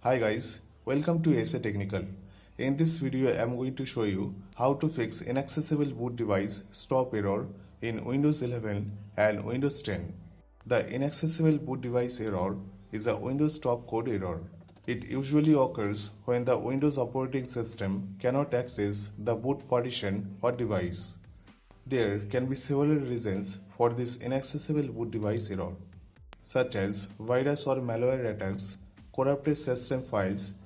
Hi guys, welcome to SA Technical. In this video I am going to show you how to fix inaccessible boot device stop error in Windows 11 and Windows 10. The inaccessible boot device error is a Windows stop code error. It usually occurs when the Windows operating system cannot access the boot partition or device. There can be several reasons for this inaccessible boot device error, such as virus or malware attacks, corrupted system files,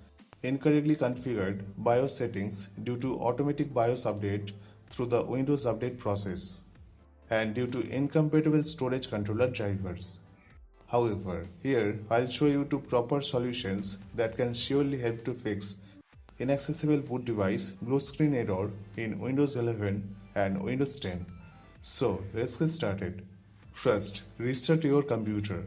incorrectly configured BIOS settings due to automatic BIOS update through the Windows Update process, and due to incompatible storage controller drivers. However, here I'll show you two proper solutions that can surely help to fix inaccessible boot device blue screen error in Windows 11 and Windows 10. So let's get started. First, restart your computer.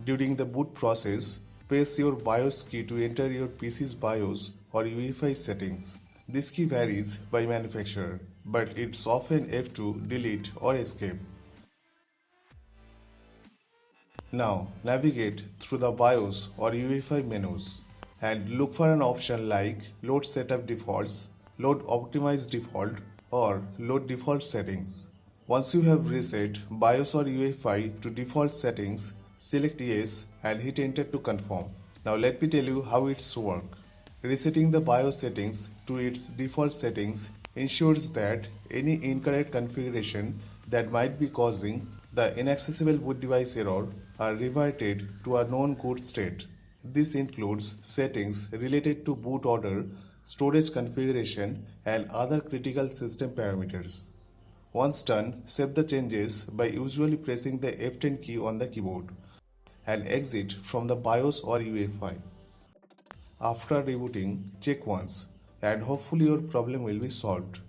During the boot process, press your BIOS key to enter your PC's BIOS or UEFI settings. This key varies by manufacturer, but it's often F2, delete or escape. Now navigate through the BIOS or UEFI menus and look for an option like Load Setup Defaults, Load Optimize Default or Load Default Settings. Once you have reset BIOS or UEFI to default settings, select Yes and hit Enter to confirm. Now let me tell you how it's work. Resetting the BIOS settings to its default settings ensures that any incorrect configuration that might be causing the inaccessible boot device error are reverted to a known good state. This includes settings related to boot order, storage configuration, and other critical system parameters. Once done, save the changes by usually pressing the F10 key on the keyboard and exit from the BIOS or UEFI. After rebooting, check once and hopefully your problem will be solved.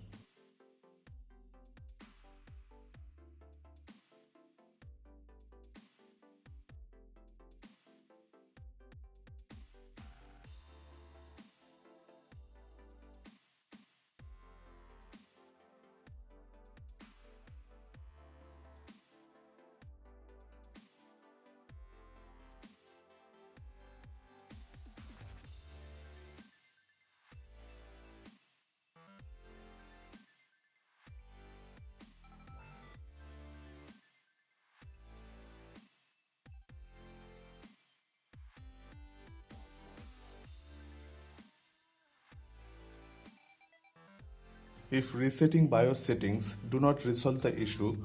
If resetting BIOS settings do not resolve the issue,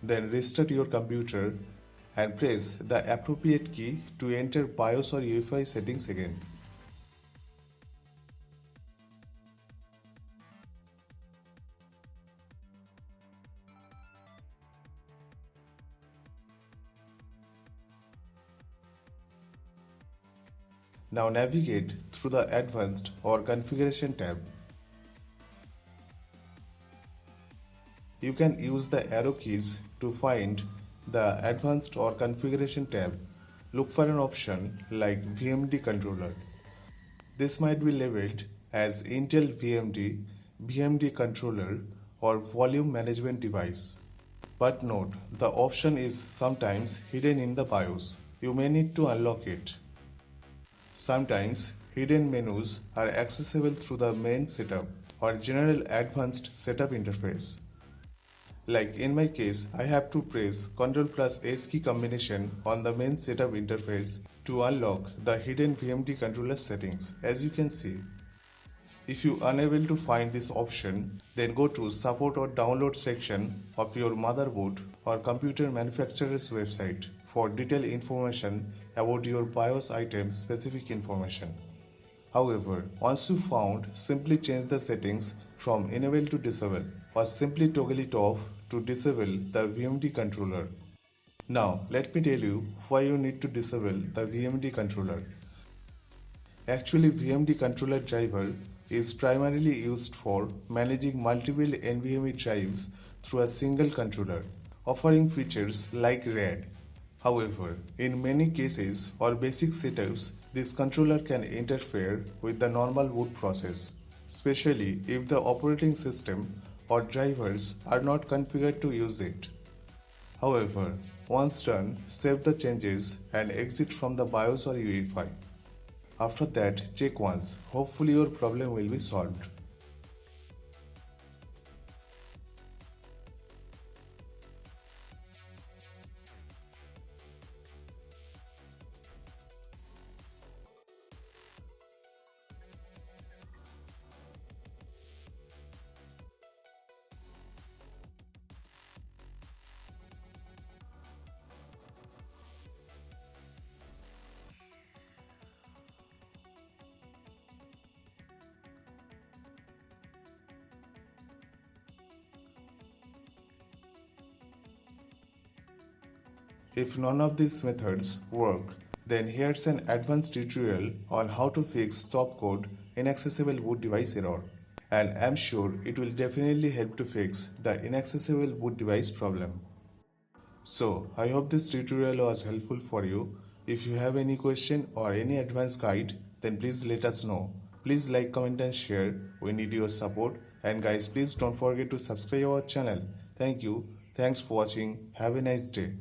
then restart your computer and press the appropriate key to enter BIOS or UEFI settings again. Now navigate through the Advanced or Configuration tab. You can use the arrow keys to find the Advanced or Configuration tab. Look for an option like VMD controller. This might be labeled as Intel VMD, VMD controller, or volume management device. But note, the option is sometimes hidden in the BIOS. You may need to unlock it. Sometimes hidden menus are accessible through the main setup or general advanced setup interface. Like in my case, I have to press Ctrl plus S key combination on the main setup interface to unlock the hidden VMD controller settings, as you can see. If you are unable to find this option, then go to Support or Download section of your motherboard or computer manufacturer's website for detailed information about your BIOS item's specific information. However, once you found, simply change the settings from Enable to Disable or simply toggle it off to disable the VMD controller. Now, let me tell you why you need to disable the VMD controller. Actually, VMD controller driver is primarily used for managing multiple NVMe drives through a single controller, offering features like RAID. However, in many cases or basic setups, this controller can interfere with the normal boot process, especially if the operating system or drivers are not configured to use it. However, once done, save the changes and exit from the BIOS or UEFI. After that, check once. Hopefully your problem will be solved. If none of these methods work, then here's an advanced tutorial on how to fix stopcode inaccessible boot device error. And I'm sure it will definitely help to fix the inaccessible boot device problem. So, I hope this tutorial was helpful for you. If you have any question or any advanced guide, then please let us know. Please like, comment and share. We need your support. And guys, please don't forget to subscribe our channel. Thank you. Thanks for watching. Have a nice day.